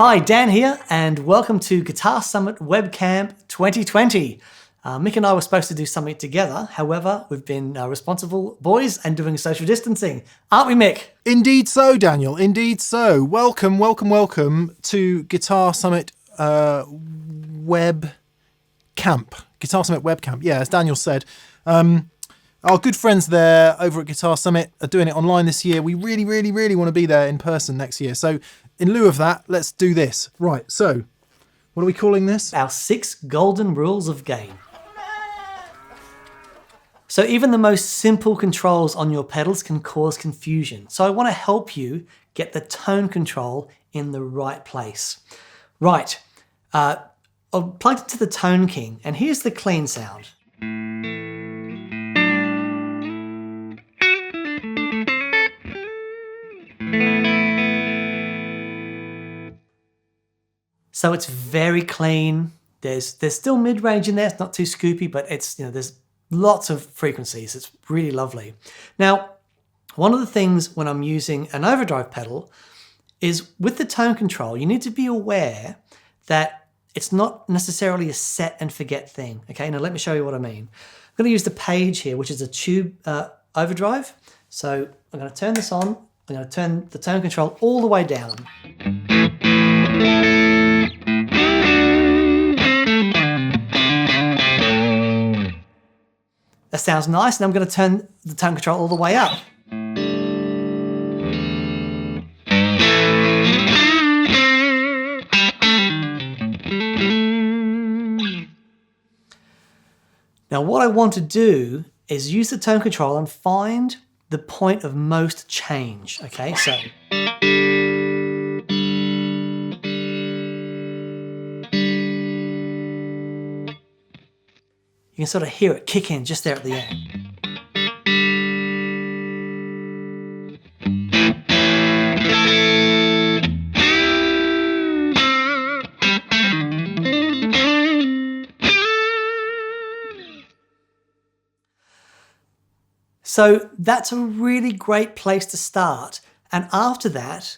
Hi, Dan here, and welcome to Guitar Summit Webcamp 2020. Mick and I were supposed to do something together. However, we've been responsible boys and doing social distancing. Aren't we, Mick? Indeed so, Daniel. Indeed so. Welcome to Guitar Summit Web Camp. Guitar Summit Web Camp. Yeah, as Daniel said. Our good friends there over at Guitar Summit are doing it online this year. We really want to be there in person next year. So in lieu of that, let's do this. Right, so what are we calling this? Our 6 golden rules of gain. So even the most simple controls on your pedals can cause confusion. So I want to help you get the tone control in the right place. Right, I'll plug it to the Tone King, and here's the clean sound. So it's very clean. There's still mid-range in there. It's not too scoopy, but it's, there's lots of frequencies. It's really lovely. Now, one of the things when I'm using an overdrive pedal is with the tone control, you need to be aware that it's not necessarily a set and forget thing. Okay, now let me show you what I mean. I'm going to use the Page here, which is a tube overdrive. So I'm going to turn this on. I'm going to turn the tone control all the way down. That sounds nice, and I'm going to turn the tone control all the way up. Now what I want to do is use the tone control and find the point of most change, okay? So you can sort of hear it kick in just there at the end. So that's a really great place to start. And after that,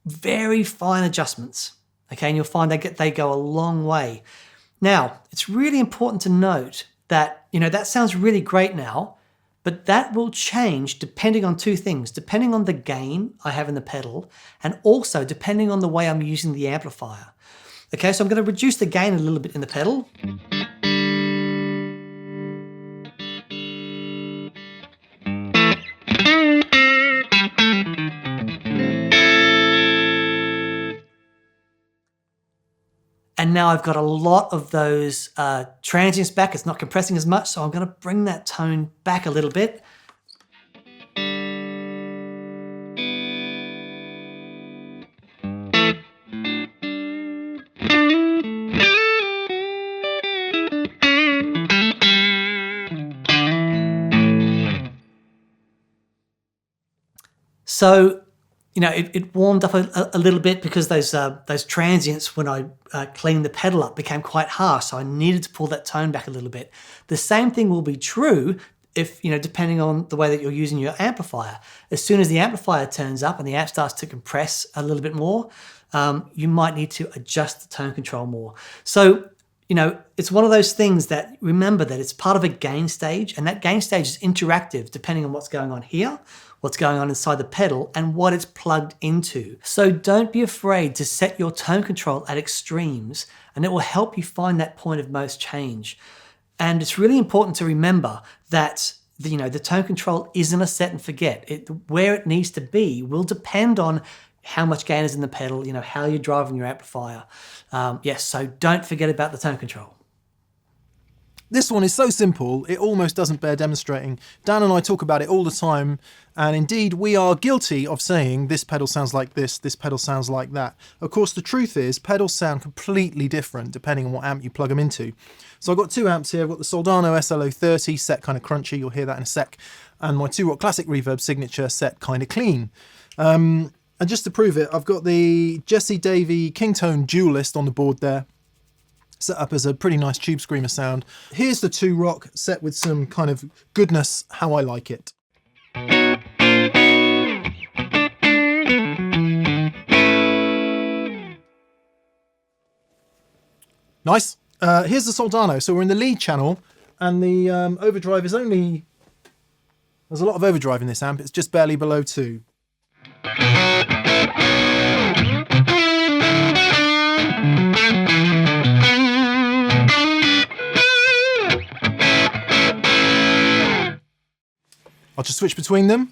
very fine adjustments, okay? And you'll find they go a long way. Now, it's really important to note that, that sounds really great now, but that will change depending on 2 things, depending on the gain I have in the pedal, and also depending on the way I'm using the amplifier. Okay, so I'm going to reduce the gain a little bit in the pedal. And now I've got a lot of those transients back. It's not compressing as much, so I'm going to bring that tone back a little bit. So, it warmed up a little bit because those transients when I cleaned the pedal up became quite harsh, so I needed to pull that tone back a little bit. The same thing will be true if, depending on the way that you're using your amplifier. As soon as the amplifier turns up and the amp starts to compress a little bit more, you might need to adjust the tone control more. So, it's one of those things that remember that it's part of a gain stage, and that gain stage is interactive depending on what's going on here, what's going on inside the pedal, and what it's plugged into. So don't be afraid to set your tone control at extremes, and it will help you find that point of most change. And it's really important to remember that the tone control isn't a set and forget. Where it needs to be will depend on how much gain is in the pedal, how you're driving your amplifier. Yes, so don't forget about the tone control. This one is so simple, it almost doesn't bear demonstrating. Dan and I talk about it all the time, and indeed we are guilty of saying this pedal sounds like this pedal sounds like that. Of course, the truth is pedals sound completely different depending on what amp you plug them into. So I've got 2 amps here. I've got the Soldano SLO30 set kind of crunchy, you'll hear that in a sec, and my 2 Watt Classic Reverb Signature set kind of clean. And just to prove it, I've got the Jesse Davey Kingtone Dualist on the board there, set up as a pretty nice tube screamer sound. Here's the 2 Rock set with some kind of goodness, how I like it. Nice. Here's the Soldano. So we're in the lead channel, and the overdrive is only... There's a lot of overdrive in this amp. It's just barely below 2. I'll just switch between them.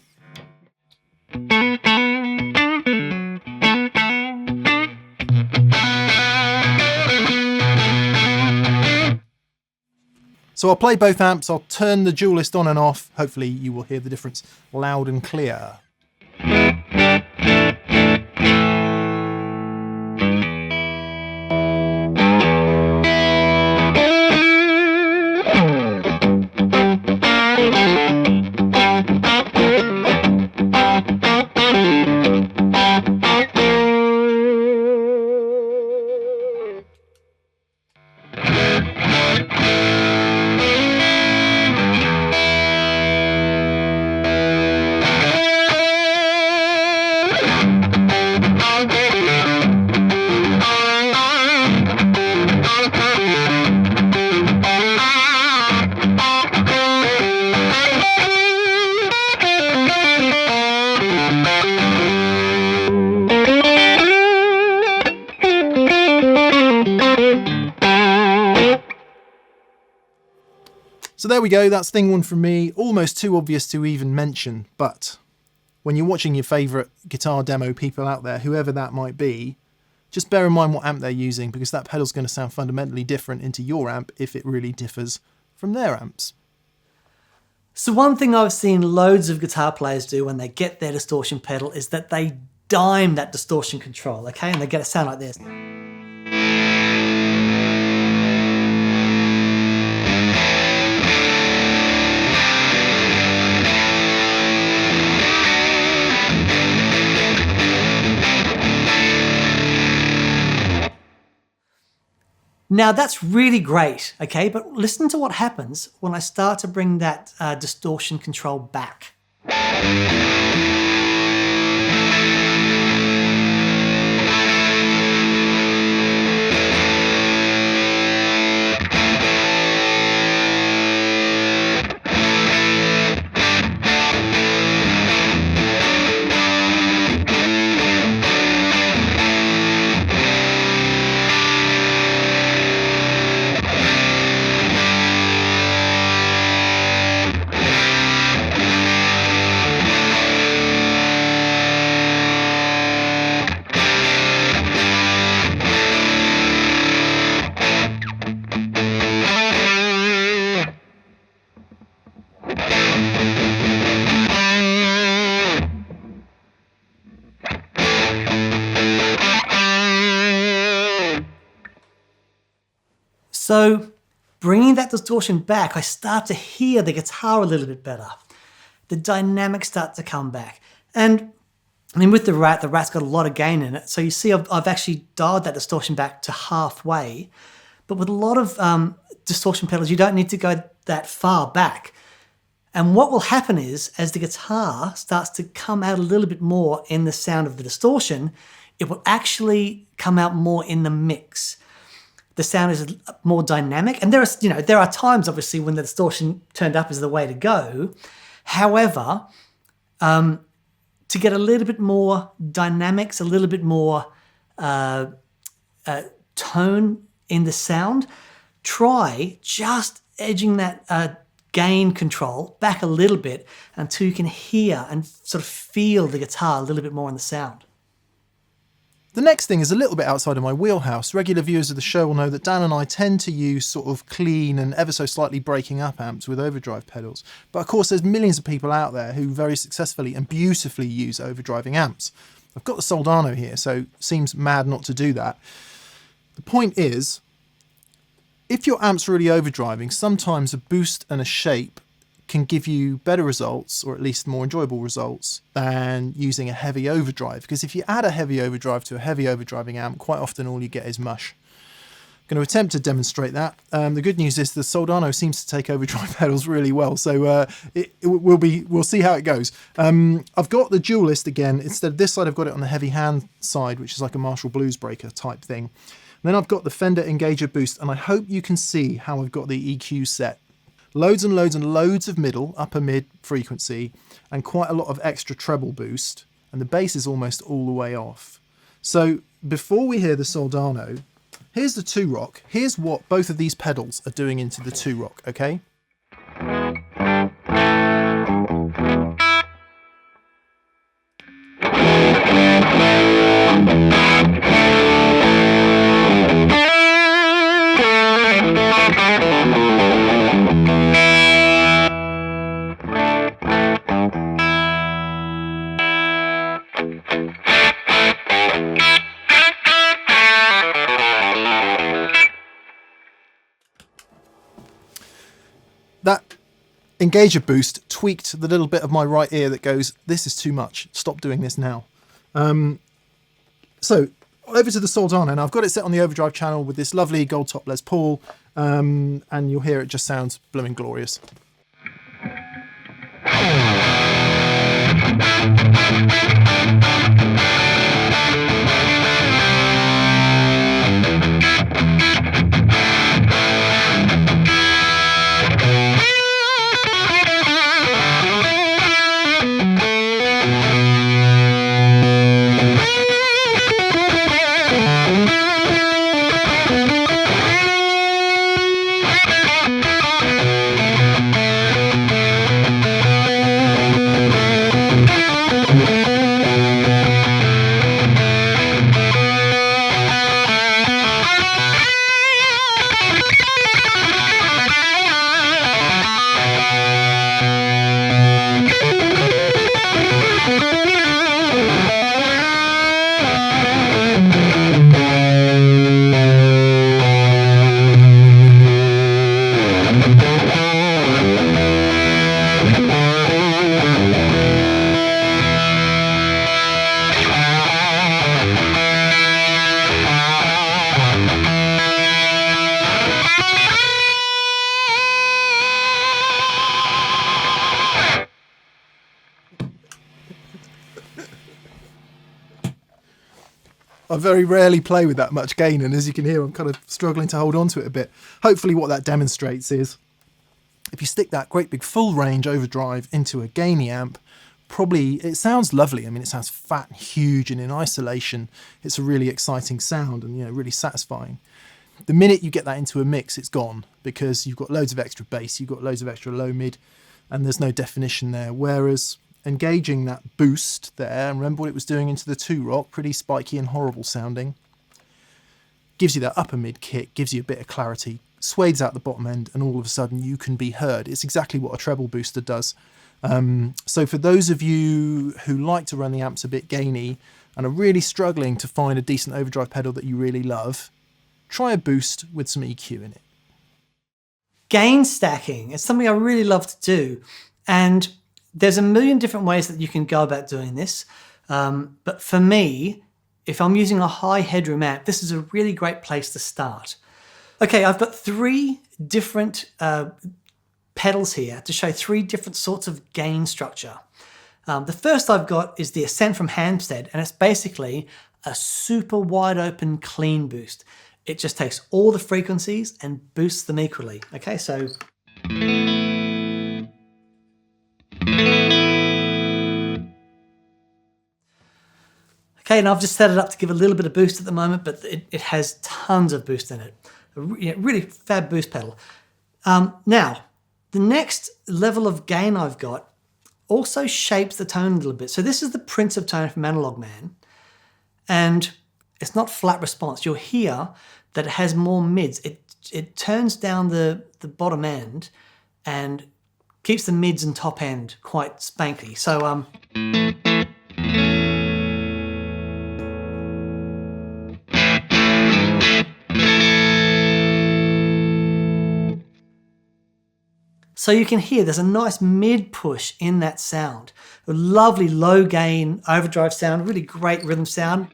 So I'll play both amps, I'll turn the dualist on and off. Hopefully you will hear the difference loud and clear. So there we go, that's thing one from me. Almost too obvious to even mention, but when you're watching your favourite guitar demo people out there, whoever that might be, just bear in mind what amp they're using, because that pedal's going to sound fundamentally different into your amp if it really differs from their amps. So one thing I've seen loads of guitar players do when they get their distortion pedal is that they dime that distortion control, okay? And they get a sound like this. Now that's really great, okay? But listen to what happens when I start to bring that distortion control back. So bringing that distortion back, I start to hear the guitar a little bit better. The dynamics start to come back. And I mean, with the Rat's got a lot of gain in it. So you see, I've actually dialed that distortion back to halfway. But with a lot of distortion pedals, you don't need to go that far back. And what will happen is, as the guitar starts to come out a little bit more in the sound of the distortion, it will actually come out more in the mix. The sound is more dynamic, and there are times obviously when the distortion turned up is the way to go. However, to get a little bit more dynamics, a little bit more tone in the sound, try just edging that gain control back a little bit until you can hear and sort of feel the guitar a little bit more in the sound. The next thing is a little bit outside of my wheelhouse. Regular viewers of the show will know that Dan and I tend to use sort of clean and ever so slightly breaking up amps with overdrive pedals. But of course there's millions of people out there who very successfully and beautifully use overdriving amps. I've got the Soldano here, so it seems mad not to do that. The point is, if your amp's really overdriving, sometimes a boost and a shape can give you better results, or at least more enjoyable results, than using a heavy overdrive. Because if you add a heavy overdrive to a heavy overdriving amp, quite often all you get is mush. I'm going to attempt to demonstrate that. The good news is the Soldano seems to take overdrive pedals really well, so we'll see how it goes. I've got the dualist again. Instead of this side, I've got it on the heavy hand side, which is like a Marshall Blues Breaker type thing. Then I've got the Fender Engager Boost, and I hope you can see how I've got the EQ set. Loads and loads and loads of middle, upper mid frequency, and quite a lot of extra treble boost, and the bass is almost all the way off. So before we hear the Soldano, here's the 2-rock. Here's what both of these pedals are doing into the 2-rock, okay? That Engager Boost tweaked the little bit of my right ear that goes, this is too much, stop doing this now. So over to the Soldano, and I've got it set on the Overdrive channel with this lovely gold top Les Paul, and you'll hear it just sounds blooming glorious. I very rarely play with that much gain, and as you can hear, I'm kind of struggling to hold on to it a bit. Hopefully what that demonstrates is if you stick that great big full range overdrive into a gainy amp, probably it sounds lovely. I mean, it sounds fat and huge, and in isolation, it's a really exciting sound and, you know, really satisfying. The minute you get that into a mix, it's gone, because you've got loads of extra bass, you've got loads of extra low mid, and there's no definition there. Whereas engaging that boost there, and remember what it was doing into the 2-rock, pretty spiky and horrible sounding, gives you that upper mid kick, gives you a bit of clarity, swades out the bottom end, and all of a sudden you can be heard. It's exactly what a treble booster does. So for those of you who like to run the amps a bit gainy and are really struggling to find a decent overdrive pedal that you really love, try a boost with some EQ in it. Gain stacking is something I really love to do, and there's a million different ways that you can go about doing this. But for me, if I'm using a high headroom amp, this is a really great place to start. Okay, I've got 3 different pedals here to show 3 different sorts of gain structure. The first I've got is the Ascent from Hampstead, and it's basically a super wide open clean boost. It just takes all the frequencies and boosts them equally. Okay, so okay, and I've just set it up to give a little bit of boost at the moment, but it has tons of boost in it. Really fab boost pedal. Now, the next level of gain I've got also shapes the tone a little bit. So this is the Prince of Tone from Analog Man, and it's not flat response. You'll hear that it has more mids. It turns down the bottom end and keeps the mids and top end quite spanky. So so you can hear there's a nice mid push in that sound. A lovely low gain overdrive sound, really great rhythm sound.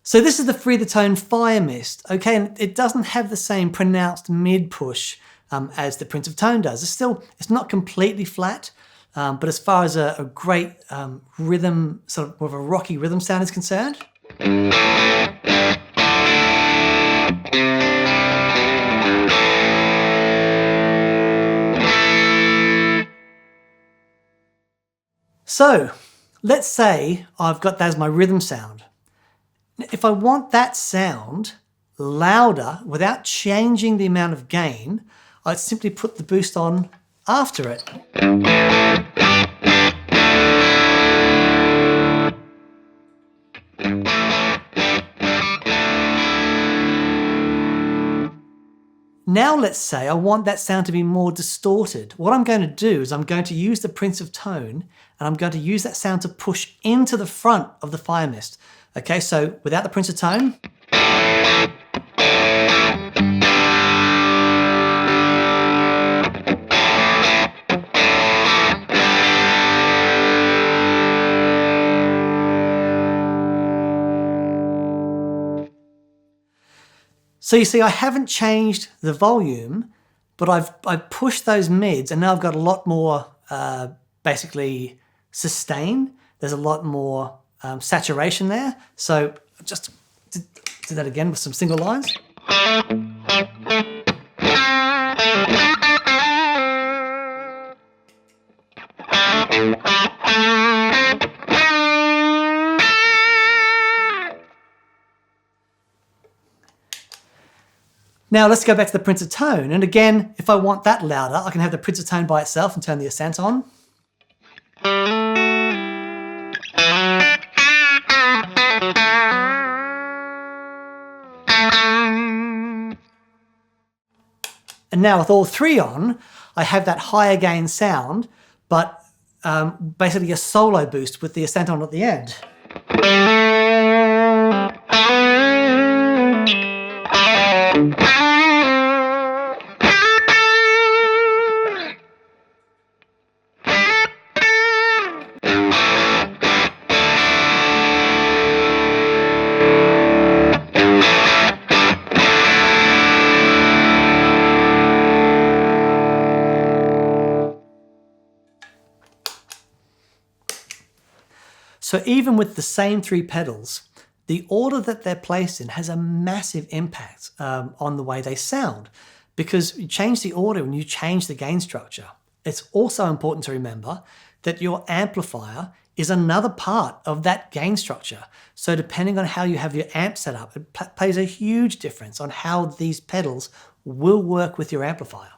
So this is the Free the Tone Fire Mist, okay, and it doesn't have the same pronounced mid push as the Prince of Tone does. It's not completely flat, But as far as a great rhythm, sort of more of a rocky rhythm sound is concerned, so let's say I've got that as my rhythm sound. If I want that sound louder without changing the amount of gain, I'd simply put the boost on after it. Now let's say I want that sound to be more distorted. What I'm going to do is I'm going to use the Prince of Tone, and I'm going to use that sound to push into the front of the fire mist. Okay, so without the Prince of Tone. So you see, I haven't changed the volume, but I've pushed those mids, and now I've got a lot more basically sustain. There's a lot more saturation there. So just do that again with some single lines. Now let's go back to the Prince of Tone. And again, if I want that louder, I can have the Prince of Tone by itself and turn the Ascent on. And now with all three on, I have that higher gain sound, but basically a solo boost with the Ascent on at the end. So even with the same three pedals, the order that they're placed in has a massive impact on the way they sound, because you change the order and you change the gain structure. It's also important to remember that your amplifier is another part of that gain structure. So depending on how you have your amp set up, it plays a huge difference on how these pedals will work with your amplifier.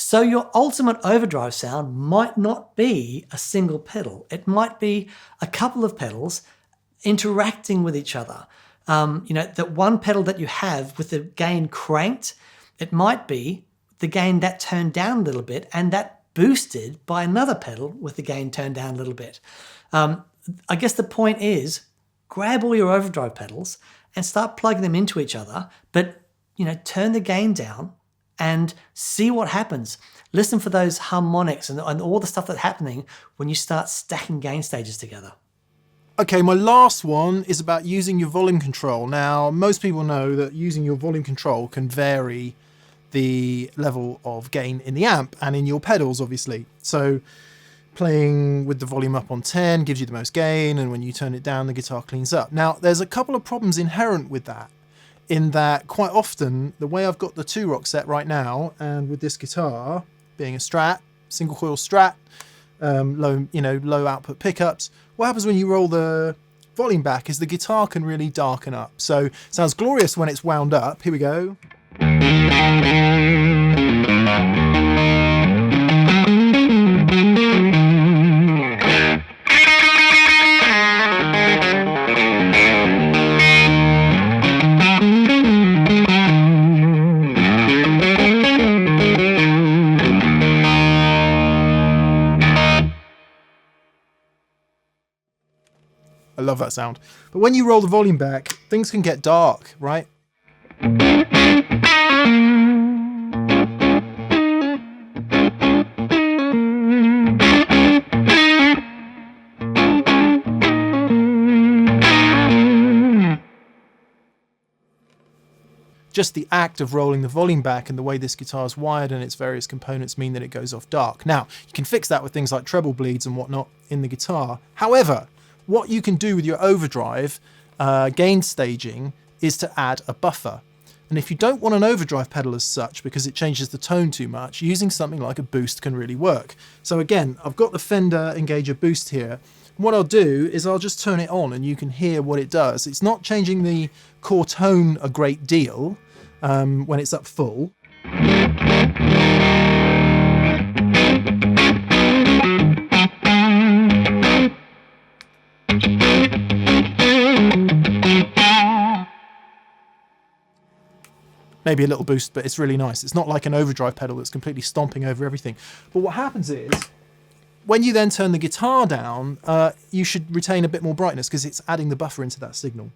So your ultimate overdrive sound might not be a single pedal. It might be a couple of pedals interacting with each other. That one pedal that you have with the gain cranked, it might be the gain that turned down a little bit and that boosted by another pedal with the gain turned down a little bit. I guess the point is, grab all your overdrive pedals and start plugging them into each other, but turn the gain down and see what happens. Listen for those harmonics and all the stuff that's happening when you start stacking gain stages together. Okay, my last one is about using your volume control. Now, most people know that using your volume control can vary the level of gain in the amp and in your pedals, obviously. So playing with the volume up on 10 gives you the most gain, and when you turn it down, the guitar cleans up. Now, there's a couple of problems inherent with that, in that quite often the way I've got the 2-rock set right now, and with this guitar being a Strat, single coil Strat, low output pickups, what happens when you roll the volume back is the guitar can really darken up. So it sounds glorious when it's wound up. Here we go. I love that sound. But when you roll the volume back, things can get dark, right? Just the act of rolling the volume back and the way this guitar is wired and its various components mean that it goes off dark. Now, you can fix that with things like treble bleeds and whatnot in the guitar. However, what you can do with your overdrive gain staging is to add a buffer. And if you don't want an overdrive pedal as such because it changes the tone too much, using something like a boost can really work. So again, I've got the Fender Engager boost here. What I'll do is I'll just turn it on and you can hear what it does. It's not changing the core tone a great deal when it's up full. Maybe a little boost, but it's really nice. It's not like an overdrive pedal that's completely stomping over everything. But what happens is, when you then turn the guitar down, you should retain a bit more brightness because it's adding the buffer into that signal.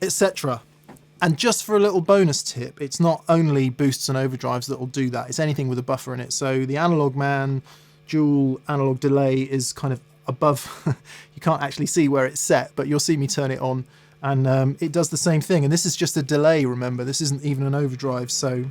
Etc. And just for a little bonus tip, it's not only boosts and overdrives that will do that, it's anything with a buffer in it. So the Analog Man dual analog delay is kind of above, you can't actually see where it's set, but you'll see me turn it on and it does the same thing. And this is just a delay, remember, this isn't even an overdrive, so.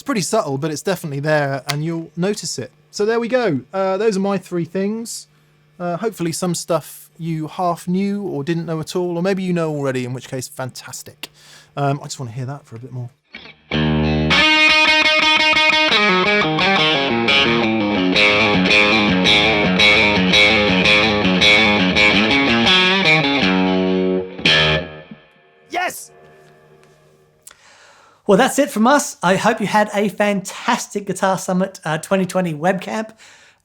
Pretty subtle, but it's definitely there and you'll notice it. So there we go. Those are my three things. Hopefully some stuff you half knew or didn't know at all, or maybe you know already, in which case fantastic. I just want to hear that for a bit more. Yes! Well, that's it from us. I hope you had a fantastic Guitar Summit 2020 webcamp.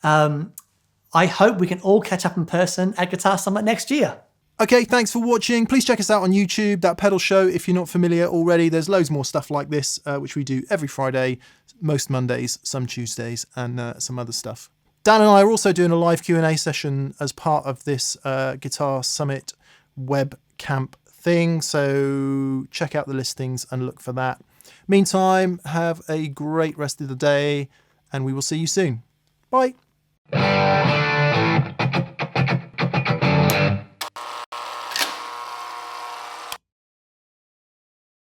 I hope we can all catch up in person at Guitar Summit next year. Okay, thanks for watching. Please check us out on YouTube, That Pedal Show, if you're not familiar already. There's loads more stuff like this, which we do every Friday, most Mondays, some Tuesdays, and some other stuff. Dan and I are also doing a live Q&A session as part of this Guitar Summit web camp thing, so check out the listings and look for that. Meantime, have a great rest of the day, and we will see you soon. Bye.